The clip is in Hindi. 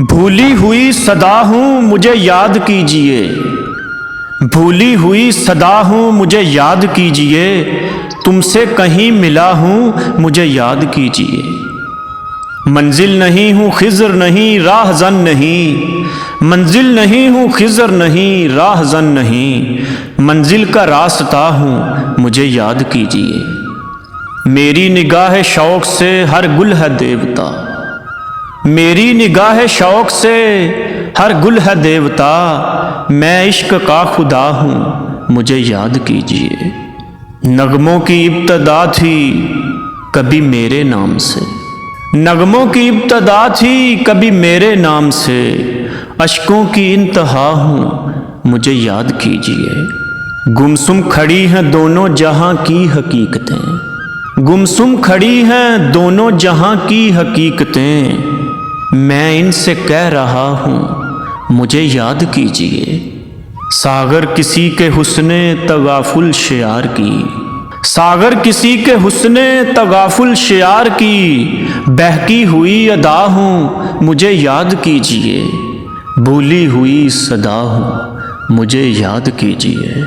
भूली हुई सदा हूँ मुझे याद कीजिए, भूली हुई सदा हूँ मुझे याद कीजिए, तुमसे कहीं मिला हूँ मुझे याद कीजिए। मंजिल नहीं हूँ खिज़र नहीं राहज़न नहीं, मंजिल नहीं हूँ खिज़र नहीं राहज़न नहीं, मंजिल का रास्ता हूँ मुझे याद कीजिए। मेरी निगाह शौक़ से हर गुल है देवता, मेरी निगाह शौक़ से हर गुल है देवता, मैं इश्क का खुदा हूँ मुझे याद कीजिए। नगमों की इब्तदा थी कभी मेरे नाम से, नगमों की इब्तदा थी कभी मेरे नाम से, अश्कों की इंतहा हूँ मुझे याद कीजिए। गुमसुम खड़ी हैं दोनों जहां की हकीकतें, गुमसुम खड़ी हैं दोनों जहां की हकीकतें, मैं इनसे कह रहा हूँ मुझे याद कीजिए। सागर किसी के हुस्ने तगाफुल शियार की, सागर किसी के हुस्ने तगाफुल शियार की, बहकी हुई अदा हूँ मुझे याद कीजिए, भूली हुई सदा हूँ मुझे याद कीजिए।